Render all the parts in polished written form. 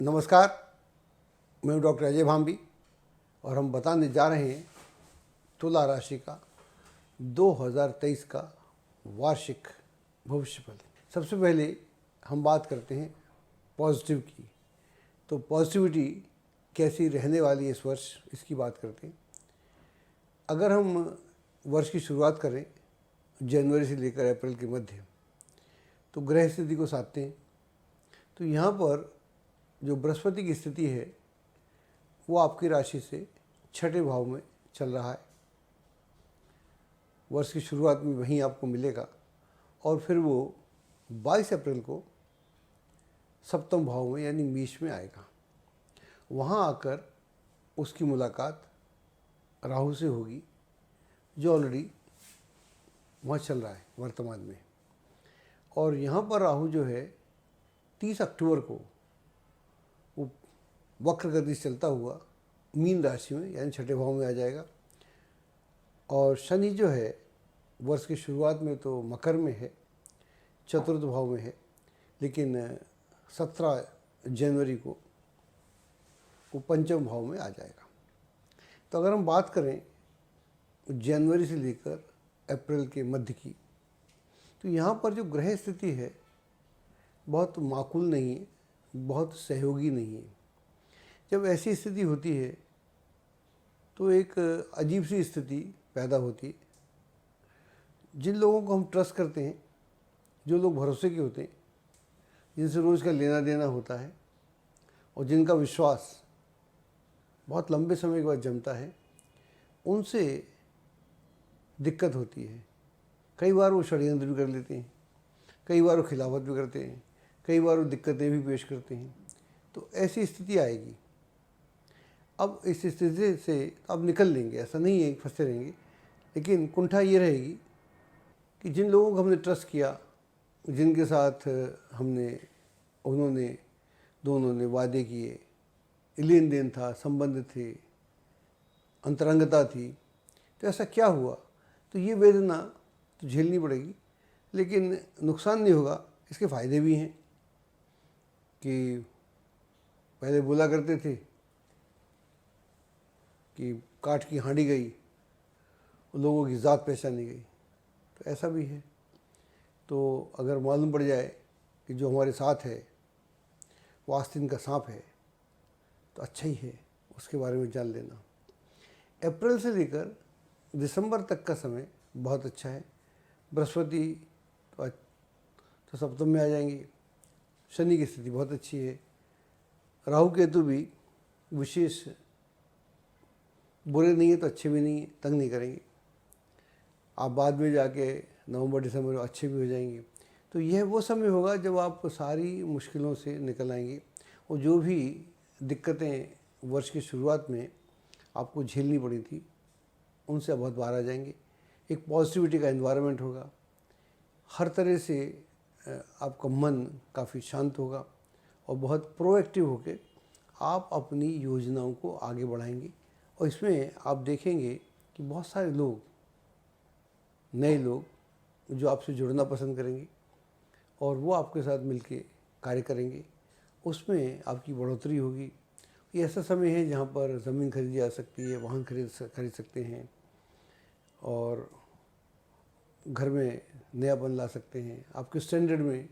नमस्कार, मैं हूँ डॉक्टर अजय भांबी और हम बताने जा रहे हैं तुला राशि का 2023 का वार्षिक भविष्य फल। सबसे पहले हम बात करते हैं पॉजिटिव की। तो पॉजिटिविटी कैसी रहने वाली है इस वर्ष, इसकी बात करते हैं। अगर हम वर्ष की शुरुआत करें जनवरी से लेकर अप्रैल के मध्य, तो ग्रह स्थिति को साधते हैं। तो यहाँ पर जो बृहस्पति की स्थिति है वो आपकी राशि से छठे भाव में चल रहा है। वर्ष की शुरुआत में वहीं आपको मिलेगा और फिर वो 22 अप्रैल को सप्तम भाव में यानी मेष में आएगा। वहाँ आकर उसकी मुलाकात राहु से होगी, जो ऑलरेडी वहाँ चल रहा है वर्तमान में। और यहाँ पर राहु जो है 30 अक्टूबर को वो वक्र गति से चलता हुआ मीन राशि में यानी छठे भाव में आ जाएगा। और शनि जो है वर्ष की शुरुआत में तो मकर में है, चतुर्थ भाव में है, लेकिन 17 जनवरी को वो पंचम भाव में आ जाएगा। तो अगर हम बात करें जनवरी से लेकर अप्रैल के मध्य की, तो यहाँ पर जो ग्रह स्थिति है बहुत माकूल नहीं है, बहुत सहयोगी नहीं है। जब ऐसी स्थिति होती है तो एक अजीब सी स्थिति पैदा होती है। जिन लोगों को हम ट्रस्ट करते हैं, जो लोग भरोसे के होते हैं, जिनसे रोज़ का लेना देना होता है और जिनका विश्वास बहुत लंबे समय के बाद जमता है, उनसे दिक्कत होती है। कई बार वो षड्यंत्र भी कर लेते हैं, कई बार वो खिलाफत भी करते हैं, कई बार वो दिक्कतें भी पेश करते हैं। तो ऐसी स्थिति आएगी। अब इस स्थिति से अब निकल लेंगे, ऐसा नहीं है फंसे रहेंगे, लेकिन कुंठा ये रहेगी कि जिन लोगों को हमने ट्रस्ट किया, जिनके साथ दोनों ने वादे किए, लेन देन था, संबंध थे, अंतरंगता थी, तो ऐसा क्या हुआ, तो ये वेदना तो झेलनी पड़ेगी। लेकिन नुकसान नहीं होगा, इसके फ़ायदे भी हैं कि पहले बोला करते थे कि काठ की हांडी गई, लोगों की ज़ात पहचानी गई, तो ऐसा भी है। तो अगर मालूम पड़ जाए कि जो हमारे साथ है वो आस्तीन का सांप है, तो अच्छा ही है, उसके बारे में जान लेना। अप्रैल से लेकर दिसंबर तक का समय बहुत अच्छा है। बृहस्पति तो सप्तम में आ जाएंगे, शनि की स्थिति बहुत अच्छी है, राहु केतु भी विशेष बुरे नहीं है तो अच्छे भी नहीं है, तंग नहीं करेंगे। आप बाद में जाके नवंबर दिसंबर में अच्छे भी हो जाएंगे। तो यह वो समय होगा जब आप सारी मुश्किलों से निकल आएंगे और जो भी दिक्कतें वर्ष की शुरुआत में आपको झेलनी पड़ी थी, उनसे बहुत बाहर आ जाएंगे। एक पॉजिटिविटी का एनवायरनमेंट होगा, हर तरह से आपका मन काफ़ी शांत होगा और बहुत प्रोएक्टिव होकर आप अपनी योजनाओं को आगे बढ़ाएंगे। और इसमें आप देखेंगे कि बहुत सारे लोग, नए लोग जो आपसे जुड़ना पसंद करेंगे और वो आपके साथ मिलके कार्य करेंगे, उसमें आपकी बढ़ोतरी होगी। ये ऐसा समय है जहाँ पर ज़मीन खरीदी जा सकती है, वाहन खरीद सकते हैं और घर में नयापन ला सकते हैं। आपके स्टैंडर्ड में,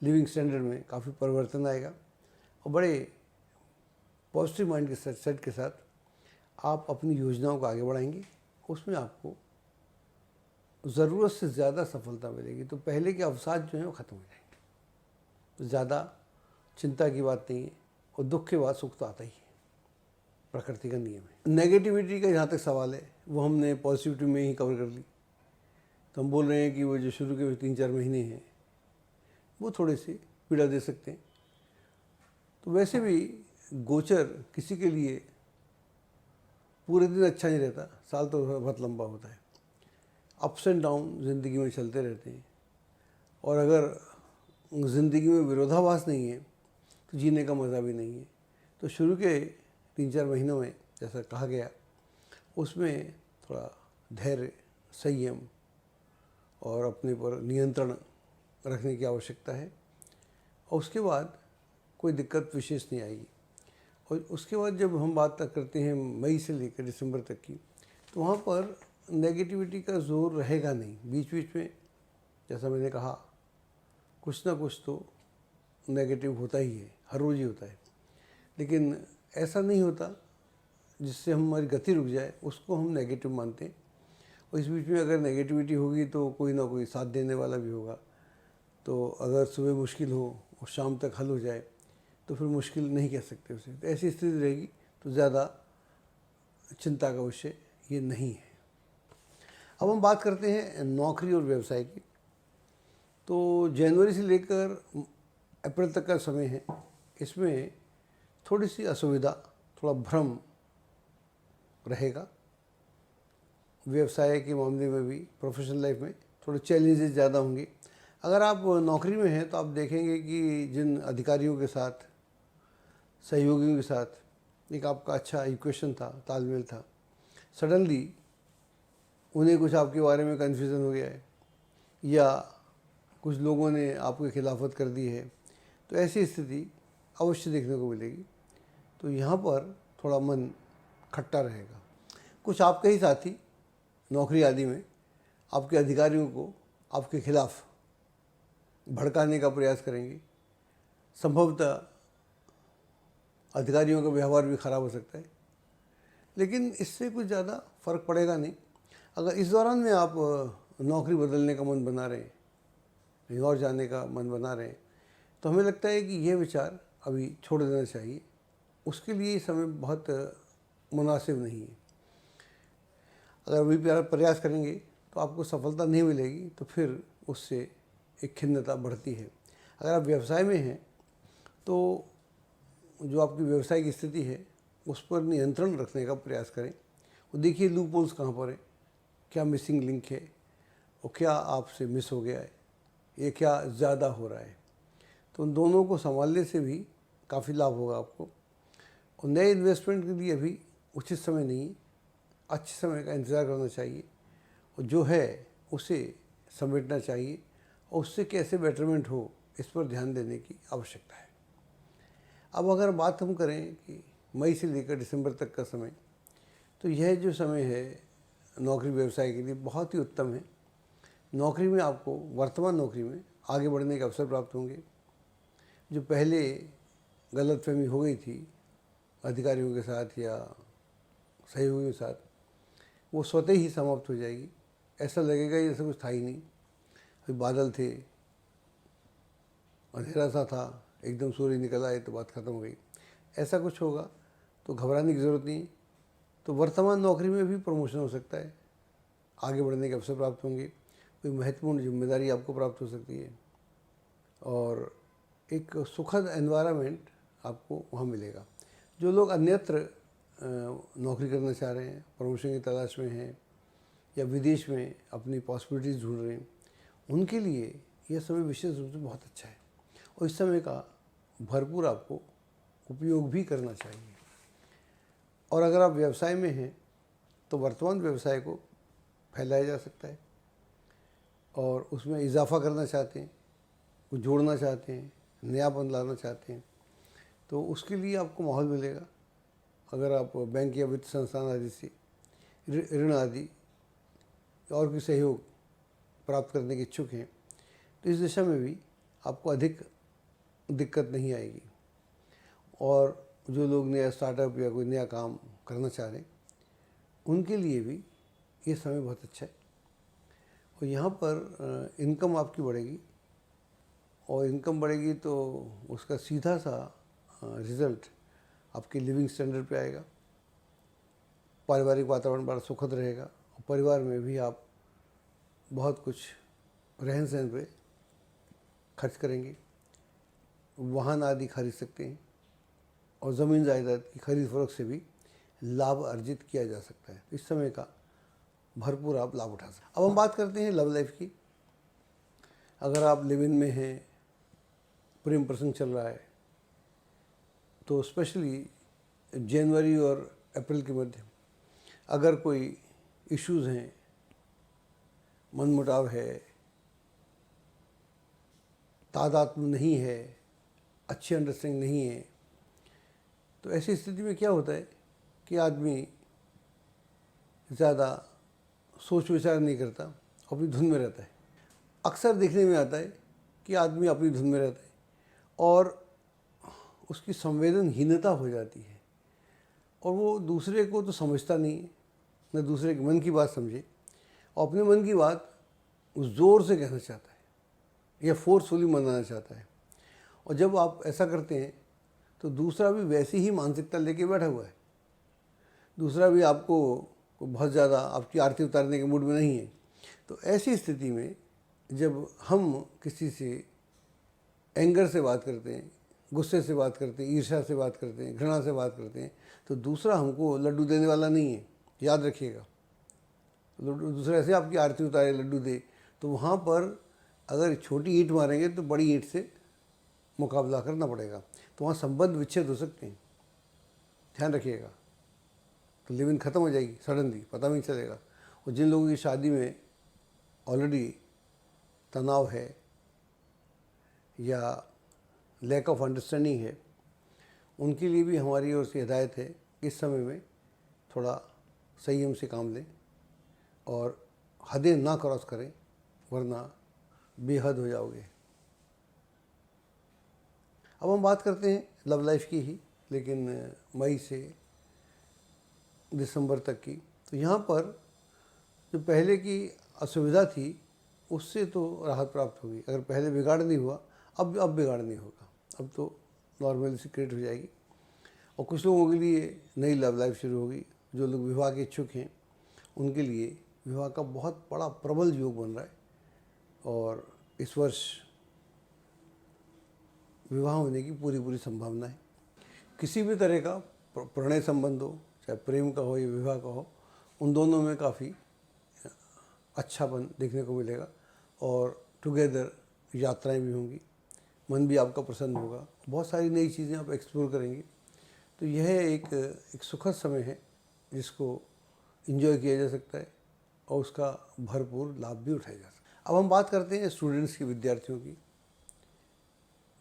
लिविंग स्टैंडर्ड में काफ़ी परिवर्तन आएगा और बड़े पॉजिटिव माइंड के सेट के साथ आप अपनी योजनाओं को आगे बढ़ाएंगे। उसमें आपको ज़रूरत से ज़्यादा सफलता मिलेगी। तो पहले के अवसाद जो हैं वो ख़त्म हो जाएंगे। तो ज़्यादा चिंता की बात नहीं है और दुख के बाद सुख तो आता ही है, प्रकृति का नियम है। नेगेटिविटी का जहाँ तक सवाल है वो हमने पॉजिटिविटी में ही कवर कर ली। तो हम बोल रहे हैं कि वो जो शुरू के 3-4 महीने हैं वो थोड़े से पीड़ा दे सकते हैं। तो वैसे भी गोचर किसी के लिए पूरे दिन अच्छा नहीं रहता, साल तो बहुत लंबा होता है। अप्स एंड डाउन ज़िंदगी में चलते रहते हैं और अगर ज़िंदगी में विरोधाभास नहीं है तो जीने का मज़ा भी नहीं है। तो शुरू के 3-4 महीनों में जैसा कहा गया, उसमें थोड़ा धैर्य, संयम और अपने पर नियंत्रण रखने की आवश्यकता है। और उसके बाद कोई दिक्कत विशेष नहीं आएगी। और उसके बाद जब हम बात करते हैं मई से लेकर दिसंबर तक की, तो वहाँ पर नेगेटिविटी का जोर रहेगा नहीं। बीच बीच में जैसा मैंने कहा कुछ ना कुछ तो नेगेटिव होता ही है, हर रोज़ ही होता है, लेकिन ऐसा नहीं होता जिससे हमारी गति रुक जाए, उसको हम नेगेटिव मानते हैं। और इस बीच में अगर नेगेटिविटी होगी तो कोई ना कोई साथ देने वाला भी होगा। तो अगर सुबह मुश्किल हो और शाम तक हल हो जाए तो फिर मुश्किल नहीं कह सकते उसे। तो ऐसी स्थिति रहेगी तो ज़्यादा चिंता का विषय ये नहीं है। अब हम बात करते हैं नौकरी और व्यवसाय की। तो जनवरी से लेकर अप्रैल तक का समय है, इसमें थोड़ी सी असुविधा, थोड़ा भ्रम रहेगा। व्यवसाय के मामले में भी, प्रोफेशनल लाइफ में थोड़े चैलेंजेस ज़्यादा होंगे। अगर आप नौकरी में हैं तो आप देखेंगे कि जिन अधिकारियों के साथ, सहयोगियों के साथ एक आपका अच्छा इक्वेशन था, तालमेल था, सडनली उन्हें कुछ आपके बारे में कन्फ्यूज़न हो गया है या कुछ लोगों ने आपकी खिलाफत कर दी है, तो ऐसी स्थिति अवश्य देखने को मिलेगी। तो यहाँ पर थोड़ा मन खट्टा रहेगा। कुछ आपके ही साथी नौकरी आदि में आपके अधिकारियों को आपके खिलाफ भड़काने का प्रयास करेंगे। संभवतः अधिकारियों का व्यवहार भी खराब हो सकता है, लेकिन इससे कुछ ज़्यादा फर्क पड़ेगा नहीं। अगर इस दौरान में आप नौकरी बदलने का मन बना रहे हैं, कहीं और जाने का मन बना रहे हैं, तो हमें लगता है कि यह विचार अभी छोड़ देना चाहिए। उसके लिए समय बहुत मुनासिब नहीं है। अगर अभी प्रयास करेंगे तो आपको सफलता नहीं मिलेगी, तो फिर उससे एक खिन्नता बढ़ती है। अगर आप व्यवसाय में हैं तो जो आपकी व्यवसाय की स्थिति है उस पर नियंत्रण रखने का प्रयास करें। वो देखिए लूप होल्स कहाँ पर है, क्या मिसिंग लिंक है और क्या आपसे मिस हो गया है, ये क्या ज़्यादा हो रहा है। तो उन दोनों को संभालने से भी काफ़ी लाभ होगा आपको। और नए इन्वेस्टमेंट के लिए अभी उचित समय नहीं, अच्छे समय का इंतज़ार करना चाहिए और जो है उसे समेटना चाहिए और उससे कैसे बेटरमेंट हो इस पर ध्यान देने की आवश्यकता है। अब अगर बात हम करें कि मई से लेकर दिसंबर तक का समय, तो यह जो समय है नौकरी व्यवसाय के लिए बहुत ही उत्तम है। नौकरी में आपको वर्तमान नौकरी में आगे बढ़ने के अवसर प्राप्त होंगे। जो पहले गलतफहमी हो गई थी अधिकारियों के साथ या सहयोगियों के साथ, वो स्वतः ही समाप्त हो जाएगी। ऐसा लगेगा जैसे कुछ था ही नहीं, अभी बादल थे, अंधेरा सा था, एकदम सूर्य निकल आए तो बात ख़त्म हो गई। ऐसा कुछ होगा तो घबराने की ज़रूरत नहीं। तो वर्तमान नौकरी में भी प्रमोशन हो सकता है, आगे बढ़ने के अवसर प्राप्त होंगे, कोई महत्वपूर्ण जिम्मेदारी आपको प्राप्त हो सकती है और एक सुखद एनवायरनमेंट आपको वहाँ मिलेगा। जो लोग अन्यत्र नौकरी करना चाह रहे हैं, प्रमोशन की तलाश में हैं या विदेश में अपनी पॉसिबिलिटीज़ ढूंढ रहे हैं, उनके लिए यह समय विशेष रूप से बहुत अच्छा है और इस समय का भरपूर आपको उपयोग भी करना चाहिए। और अगर आप व्यवसाय में हैं तो वर्तमान व्यवसाय को फैलाया जा सकता है और उसमें इजाफा करना चाहते हैं, कुछ जोड़ना चाहते हैं, नयापन लाना चाहते हैं, तो उसके लिए आपको माहौल मिलेगा। अगर आप बैंक या वित्त संस्थान आदि से ऋण आदि और भी सहयोग प्राप्त करने के इच्छुक हैं तो इस दिशा में भी आपको अधिक दिक्कत नहीं आएगी। और जो लोग नया स्टार्टअप या कोई नया काम करना चाह रहे हैं उनके लिए भी ये समय बहुत अच्छा है और यहाँ पर इनकम आपकी बढ़ेगी और इनकम बढ़ेगी तो उसका सीधा सा रिज़ल्ट आपके लिविंग स्टैंडर्ड पे आएगा। पारिवारिक वातावरण बड़ा सुखद रहेगा और परिवार में भी आप बहुत कुछ रहन सहन पे खर्च करेंगे, वाहन आदि खरीद सकते हैं और ज़मीन जायदाद की खरीद फरोख्त से भी लाभ अर्जित किया जा सकता है। इस समय का भरपूर आप लाभ उठा सकते हैं। अब हम बात करते हैं लव लाइफ की। अगर आप लिव इन में हैं, प्रेम प्रसंग चल रहा है, तो स्पेशली जनवरी और अप्रैल के मध्य अगर कोई इश्यूज़ हैं, मनमुटाव है, तादात्म्य नहीं है, अच्छी अंडरस्टैंडिंग नहीं है, तो ऐसी स्थिति में क्या होता है कि आदमी ज़्यादा सोच विचार नहीं करता, अपनी धुन में रहता है। अक्सर देखने में आता है कि आदमी अपनी धुन में रहता है और उसकी संवेदनहीनता हो जाती है और वो दूसरे को तो समझता नहीं है, न दूसरे के मन की बात समझे, और अपने मन की बात उस ज़ोर से कहना चाहता है या फोर्सफुली मनाना चाहता है। और जब आप ऐसा करते हैं तो दूसरा भी वैसी ही मानसिकता लेके बैठा हुआ है। दूसरा भी आपको बहुत ज़्यादा आपकी आरती उतारने के मूड में नहीं है। तो ऐसी स्थिति में जब हम किसी से एंगर से बात करते हैं, गुस्से से बात करते हैं, ईर्ष्या से बात करते हैं, घृणा से बात करते हैं, तो दूसरा हमको लड्डू देने वाला नहीं है, याद रखिएगा। दूसरा ऐसे आपकी आरती उतारे, लड्डू दे, तो वहाँ पर अगर छोटी ईंट मारेंगे तो बड़ी ईंट से मुकाबला करना पड़ेगा, तो वहाँ संबंध विच्छेद हो सकते हैं, ध्यान रखिएगा। तो लिव इन ख़त्म हो जाएगी सडनली, पता भी नहीं चलेगा। और जिन लोगों की शादी में ऑलरेडी तनाव है या लैक ऑफ अंडरस्टैंडिंग है, उनके लिए भी हमारी ओर से हिदायत है कि इस समय में थोड़ा संयम से काम लें और हदें ना क्रॉस करें, वरना बेहद हो जाओगे। अब हम बात करते हैं लव लाइफ की ही, लेकिन मई से दिसंबर तक की। तो यहाँ पर जो पहले की असुविधा थी उससे तो राहत प्राप्त होगी। अगर पहले बिगाड़ नहीं हुआ, अब बिगाड़ नहीं होगा, अब तो नॉर्मल सी क्रिएट हो जाएगी। और कुछ लोगों के लिए नई लव लाइफ शुरू होगी। जो लोग विवाह के इच्छुक हैं उनके लिए विवाह का बहुत बड़ा प्रबल योग बन रहा है और इस वर्ष विवाह होने की पूरी संभावना है। किसी भी तरह का प्रणय संबंध हो, चाहे प्रेम का हो या विवाह का हो, उन दोनों में काफ़ी अच्छापन देखने को मिलेगा और टुगेदर यात्राएं भी होंगी, मन भी आपका प्रसन्न होगा, बहुत सारी नई चीज़ें आप एक्सप्लोर करेंगे। तो यह एक सुखद समय है जिसको एंजॉय किया जा सकता है और उसका भरपूर लाभ भी उठाया जा सकता है। अब हम बात करते हैं स्टूडेंट्स की, विद्यार्थियों की।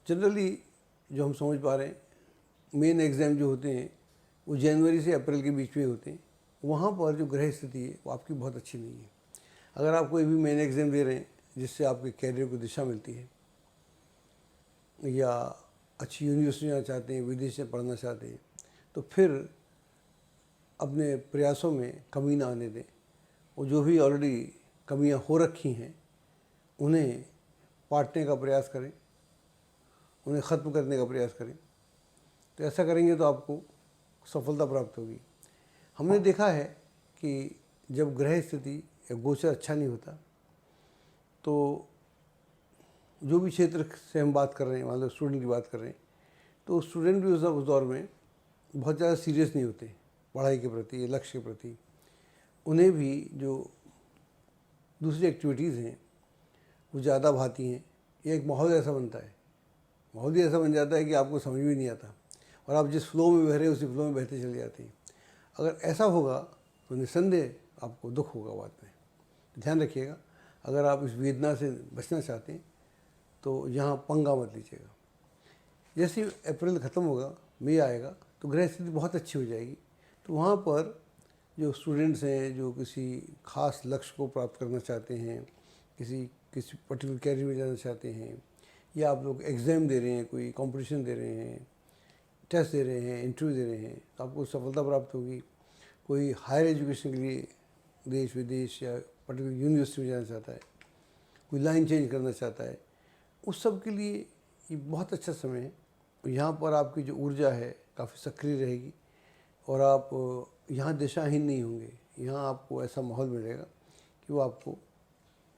जनरली जो हम समझ पा रहे हैं, मेन एग्ज़ाम जो होते हैं वो जनवरी से अप्रैल के बीच में होते हैं। वहाँ पर जो ग्रह स्थिति है वो आपकी बहुत अच्छी नहीं है। अगर आप कोई भी मेन एग्ज़ाम दे रहे हैं जिससे आपके कैरियर को दिशा मिलती है या अच्छी यूनिवर्सिटी जाना चाहते हैं, विदेश में पढ़ना चाहते हैं, तो फिर अपने प्रयासों में कमी ना आने दें और जो भी ऑलरेडी कमियां हो रखी हैं उन्हें पाटने का प्रयास करें, उन्हें ख़त्म करने का प्रयास करें। तो ऐसा करेंगे तो आपको सफलता प्राप्त होगी। हमने देखा है कि जब ग्रह स्थिति या गोचर अच्छा नहीं होता तो जो भी क्षेत्र से हम बात कर रहे हैं, मान लो स्टूडेंट की बात कर रहे हैं, तो स्टूडेंट भी उस दौर में बहुत ज़्यादा सीरियस नहीं होते पढ़ाई के प्रति या लक्ष्य के प्रति। उन्हें भी जो दूसरी एक्टिविटीज़ हैं वो ज़्यादा भाती हैं। ये एक माहौल ऐसा बनता है, माहौल ही ऐसा बन जाता है कि आपको समझ भी नहीं आता और आप जिस फ्लो में बह रहे हैं उसी फ्लो में बहते चले जाते हैं। अगर ऐसा होगा तो निस्संदेह आपको दुख होगा बाद में। ध्यान रखिएगा, अगर आप इस वेदना से बचना चाहते हैं तो यहाँ पंगा मत लीजिएगा। जैसे अप्रैल ख़त्म होगा, मई आएगा, तो ग्रह स्थिति बहुत अच्छी हो जाएगी। तो वहाँ पर जो स्टूडेंट्स हैं, जो किसी खास लक्ष्य को प्राप्त करना चाहते हैं, किसी पर्टिकुलर कैरियर में जाना चाहते हैं, या आप लोग एग्ज़ाम दे रहे हैं, कोई कंपटीशन दे रहे हैं, टेस्ट दे रहे हैं, इंटरव्यू दे रहे हैं, तो आपको सफलता प्राप्त होगी। कोई हायर एजुकेशन के लिए देश विदेश या पर्टिकुलर यूनिवर्सिटी में जाना चाहता है, कोई लाइन चेंज करना चाहता है, उस सब के लिए ये बहुत अच्छा समय है। यहाँ पर आपकी जो ऊर्जा है काफ़ी सक्रिय रहेगी और आप यहाँ दिशाहीन नहीं होंगे। यहाँ आपको ऐसा माहौल मिलेगा कि वो आपको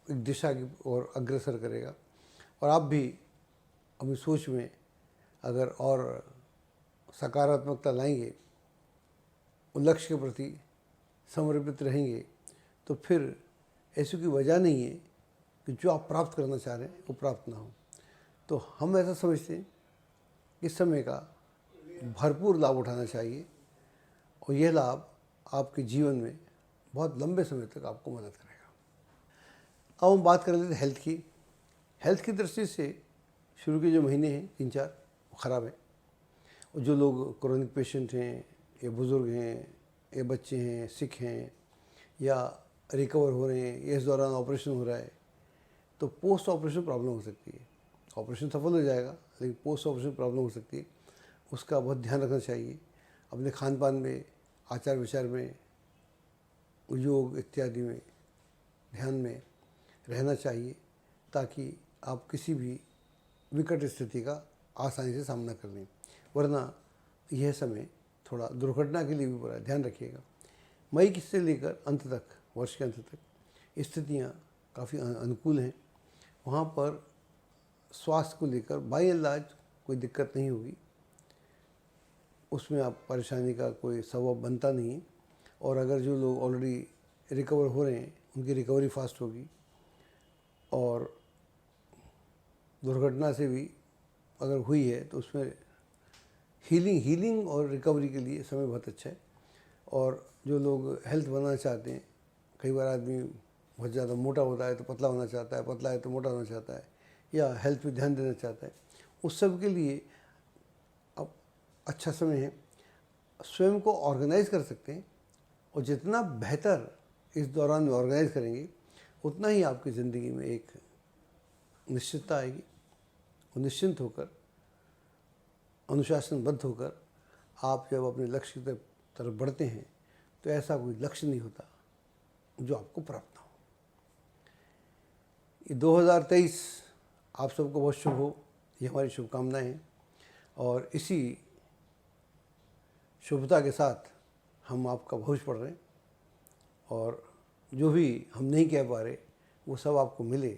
एक दिशा की ओर अग्रसर करेगा और आप भी अपनी सोच में अगर और सकारात्मकता लाएंगे, लक्ष्य के प्रति समर्पित रहेंगे, तो फिर ऐसी कोई वजह नहीं है कि जो आप प्राप्त करना चाह रहे हैं वो प्राप्त ना हो। तो हम ऐसा समझते हैं कि इस समय का भरपूर लाभ उठाना चाहिए और यह लाभ आपके जीवन में बहुत लंबे समय तक आपको मदद करेगा। अब हम बात कर लेते हैं हेल्थ की। हेल्थ की दृष्टि से शुरू के जो महीने हैं 3-4, ख़राब है। और जो लोग क्रोनिक पेशेंट हैं, या बुज़ुर्ग हैं, या बच्चे हैं, सिक हैं, या रिकवर हो रहे हैं, या इस दौरान ऑपरेशन हो रहा है, तो पोस्ट ऑपरेशन प्रॉब्लम हो सकती है। ऑपरेशन सफल हो जाएगा लेकिन पोस्ट ऑपरेशन प्रॉब्लम हो सकती है। उसका बहुत ध्यान रखना चाहिए। अपने खान पान में, आचार विचार में, योग इत्यादि में ध्यान में रहना चाहिए, ताकि आप किसी भी विकट स्थिति का आसानी से सामना कर लें। वरना यह समय थोड़ा दुर्घटना के लिए भी बुरा है, ध्यान रखिएगा। मई से लेकर अंत तक, वर्ष के अंत तक स्थितियाँ काफ़ी अनुकूल हैं। वहाँ पर स्वास्थ्य को लेकर बाई इलाज कोई दिक्कत नहीं होगी, उसमें आप परेशानी का कोई सबब बनता नहीं है। और अगर जो लोग ऑलरेडी रिकवर हो रहे हैं उनकी रिकवरी फास्ट होगी, और दुर्घटना से भी अगर हुई है तो उसमें हीलिंग और रिकवरी के लिए समय बहुत अच्छा है। और जो लोग हेल्थ बनाना चाहते हैं, कई बार आदमी बहुत ज़्यादा मोटा होता है तो पतला होना चाहता है, पतला है तो मोटा होना चाहता है, या हेल्थ पे ध्यान देना चाहता है, उस सब के लिए अब अच्छा समय है। स्वयं को ऑर्गेनाइज कर सकते हैं, और जितना बेहतर इस दौरान में ऑर्गेनाइज करेंगे उतना ही आपकी ज़िंदगी में एक निश्चितता आएगी। और निश्चिंत होकर, अनुशासनबद्ध होकर आप जब अपने लक्ष्य की तरफ बढ़ते हैं तो ऐसा कोई लक्ष्य नहीं होता जो आपको प्राप्त ना हो। ये 2023 आप सबको बहुत शुभ हो, ये हमारी शुभकामनाएं हैं। और इसी शुभता के साथ हम आपका भविष्य पढ़ रहे हैं, और जो भी हम नहीं कह पा रहे वो सब आपको मिले,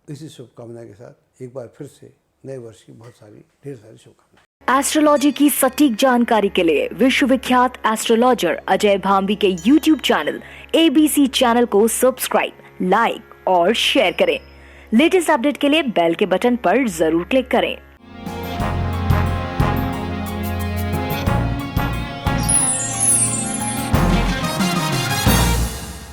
इसी शुभकामना के साथ एक बार फिर से नए वर्ष की ढेर सारी शुभकामनाएं। एस्ट्रोलॉजी की सटीक जानकारी के लिए विश्वविख्यात एस्ट्रोलॉजर अजय भांबी के YouTube चैनल ABC चैनल को सब्सक्राइब, लाइक और शेयर करें। लेटेस्ट अपडेट के लिए बेल के बटन पर जरूर क्लिक करें।